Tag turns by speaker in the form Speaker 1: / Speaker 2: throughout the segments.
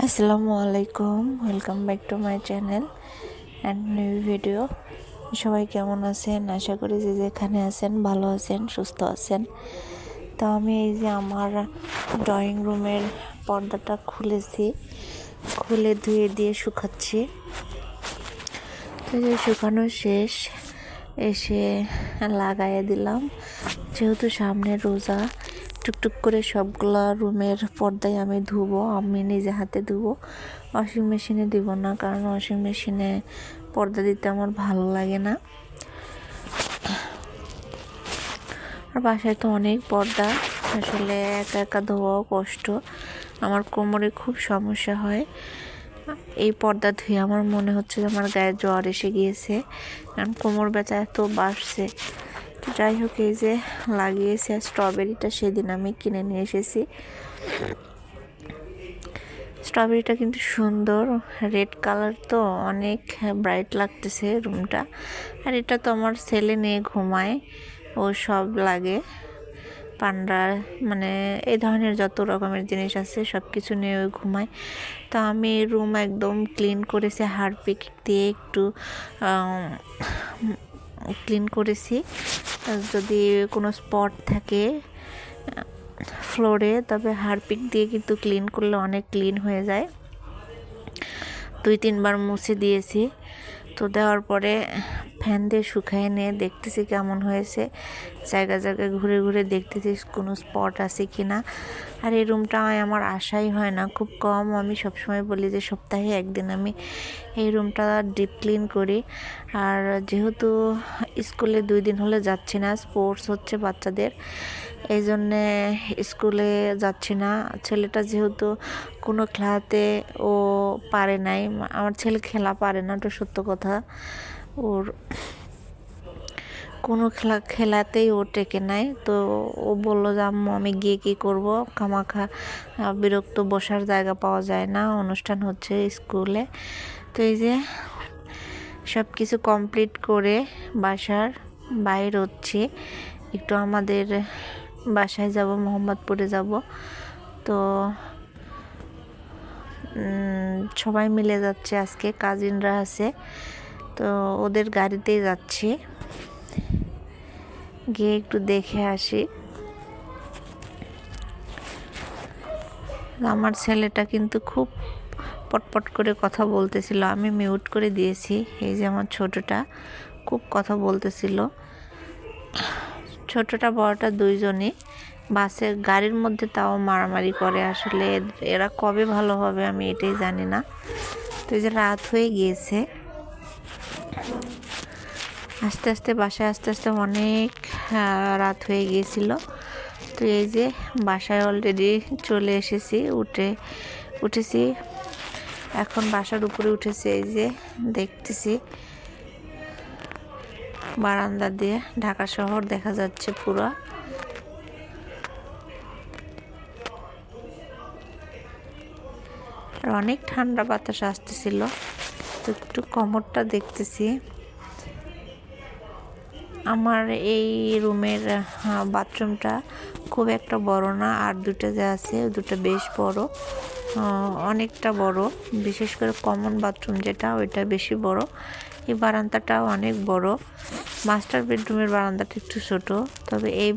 Speaker 1: আসসালামু আলাইকুম, welcome back to my channel and new video. সবাই কেমন আছেন? আশা করি যে যেখানে আছেন ভালো আছেন, সুস্থ আছেন। তো আমি এই যে আমার ড্রয়িং রুমের পর্দাটা খুলে ধুয়ে দিয়ে শুকাচ্ছি। তো যে শুকানো শেষ, এসে লাগাইয়ে দিলাম। যেহেতু সামনে রোজা, টুকটুক করে সবগুলা রুমের পর্দায় আমি ধুবো, আমি নিজে হাতে ধুবো, ওয়াশিং মেশিনে দিব না, কারণ ওয়াশিং মেশিনে পর্দা দিতে আমার ভালো লাগে না। আর বাসায় তো অনেক পর্দা, আসলে একা একা ধোয়াও কষ্ট, আমার কোমরে খুব সমস্যা হয়। এই পর্দা ধুয়ে আমার মনে হচ্ছে যে আমার গায়ে জ্বর এসে গিয়েছে, কারণ কোমর ব্যথা এত বাড়ছে। তো যাই হোক, এই যে লাগিয়েছে স্ট্রবেরিটা, সেদিন আমি কিনে নিয়ে এসেছি। স্ট্রবেরিটা কিন্তু সুন্দর, রেড কালার, তো অনেক ব্রাইট লাগতেছে রুমটা। আর এটা তো আমার ছেলে নিয়ে ঘুমায়, ও সব লাগে, পান্ডা মানে এই ধরনের যত রকমের জিনিস আছে সব কিছু নিয়ে ঘুমায়। তো আমি রুম একদম ক্লিন করেছি, হারপিক দিয়ে একটু ক্লিন করেছি। যদি কোনো স্পট থাকে ফ্লোরে, তবে হারপিক দিয়ে কিন্তু ক্লিন করলে অনেক ক্লিন হয়ে যায়। 2-3 বার মুছে দিয়েছি। তো দেওয়ার পরে ফ্যান দিয়ে শুকায় নিয়ে দেখতেছি কেমন হয়েছে। জায়গায় ঘুরে ঘুরে দেখতেছি কোনো স্পট আছে কি না। আর এই রুমটা আমার আসাই হয় না, খুব কম। আমি সবসময় বলি যে সপ্তাহে একদিন আমি এই রুমটা ডিপ ক্লিন করি। আর যেহেতু স্কুলে 2 দিন হলে যাচ্ছি না, স্পোর্টস হচ্ছে বাচ্চাদের, এই জন্যে স্কুলে যাচ্ছি না। ছেলেটা যেহেতু কোনো খেলাতে ও পারে নাই, আমার ছেলে খেলা পারে না, তো সত্য কথা, ওর কোনো খেলাতেই ও টেকে নাই। তো ও বললো যে আম্মু আমি গিয়ে কী করবো, খামাখা বিরক্ত, বসার জায়গা পাওয়া যায় না, অনুষ্ঠান হচ্ছে স্কুলে। তো এই যে সব কিছু কমপ্লিট করে বাসার বাইর হচ্ছি, একটু আমাদের বাসায় যাব, মোহাম্মদপুরে যাব। তো সবাই মিলে যাচ্ছে, আজকে কাজিনরা আছে, তো ওদের গাড়িতেই যাচ্ছি, গিয়ে একটু দেখে আসি। আমার ছেলেটা কিন্তু খুব পটপট করে কথা বলতেছিল, আমি মিউট করে দিয়েছি। এই যে আমার ছোটটা খুব কথা বলতেছিল, ছোটটা বড়টা দুইজনই বাসে গাড়ির মধ্যে তাও মারামারি করে। আসলে এরা কবে ভালো হবে আমি এটাই জানি না। তো এই যে রাত হয়ে গিয়েছে, বাসায় আস্তে আস্তে অনেক রাত হয়ে গিয়েছিল। তো এই যে বাসায় অলরেডি চলে এসেছি, উঠেছি এখন বাসার উপরে উঠেছি। এই যে দেখতেছি বারান্দা দিয়ে ঢাকা শহর দেখা যাচ্ছে পুরো। আর অনেক ঠান্ডা বাতাস আসতেছিল, তো একটু কোমরটা দেখতেছি। আমার এই রুমের বাথরুমটা খুব একটা বড় না, আর দুটো যে আছে দুটো বেশ বড়, অনেকটা বড়। বিশেষ করে কমন বাথরুম যেটা, ওইটা বেশি বড়। এই বারান্দাটাও অনেক বড়। মাস্টার বেডরুমের বারান্দাটা একটু ছোট, তবে এই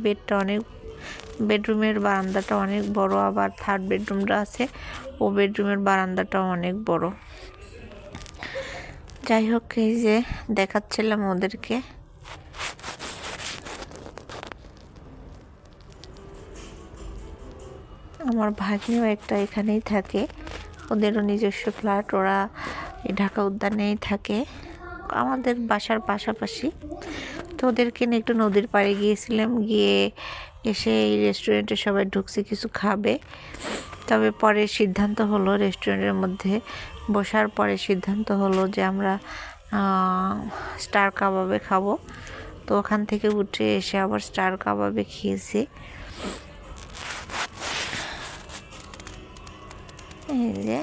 Speaker 1: বেডরুমের বারান্দাটা অনেক বড়। আবার থার্ড বেডরুমটা আছে, ও বেডরুমের বারান্দাটাও অনেক বড়। যাই হোক, এই যে দেখাচ্ছিলাম ওদেরকে। আমার ভাগ্নিও একটা এখানেই থাকে, ওদেরও নিজস্ব ফ্ল্যাট, ওরা এই ঢাকা উদ্যানেই থাকে, আমাদের বাসার পাশাপাশি। তো ওদেরকে নিয়ে একটু নদীর পাড়ে গিয়েছিলাম, গিয়ে এসে এই রেস্টুরেন্টে সবাই ঢুকছে কিছু খাবে। তবে পরে সিদ্ধান্ত হলো, রেস্টুরেন্টের মধ্যে বসার পরে সিদ্ধান্ত হলো যে আমরা স্টার কাবাবে খাবো। তো ওখান থেকে উঠে এসে আবার স্টার কাবাবে খেয়েছি। এই যে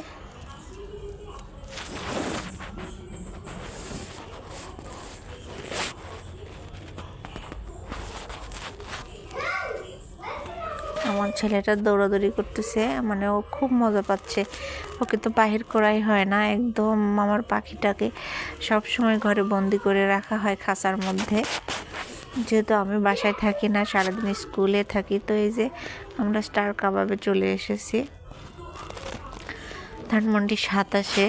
Speaker 1: আমার ছেলেটা দৌড়াদৌড়ি করতেছে, মানে ও খুব মজা পাচ্ছে। ওকে তো বাহির করাই হয় না, একদম আমার পাখিটাকে সব সময় ঘরে বন্দি করে রাখা হয় খাঁচার মধ্যে। যেহেতু আমি বাসায় থাকি না, সারাদিন স্কুলে থাকি, তো এই যে আমরা স্টার কাবাবে চলে এসেছি ধানমন্ডি 27-এ।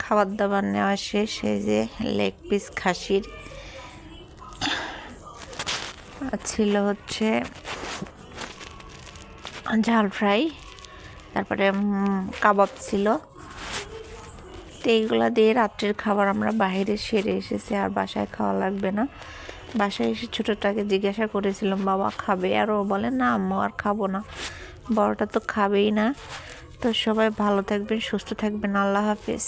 Speaker 1: খাবার দাবার নেওয়া শেষ। এই যে লেগ পিস খাসির ছিল, হচ্ছে ঝাল ফ্রাই, তারপরে কাবাব ছিল। তো এইগুলা দিয়ে রাত্রের খাবার আমরা বাইরে সেরে এসেছি, আর বাসায় খাওয়া লাগবে না। বাসায় এসে ছোটোটাকে জিজ্ঞাসা করেছিলাম বাবা খাবে, আর ও বলে না আম্মু আর খাবো না। বড়টা তো খাবেই না। তো সবাই ভালো থাকবেন, সুস্থ থাকবেন, আল্লাহ হাফেজ।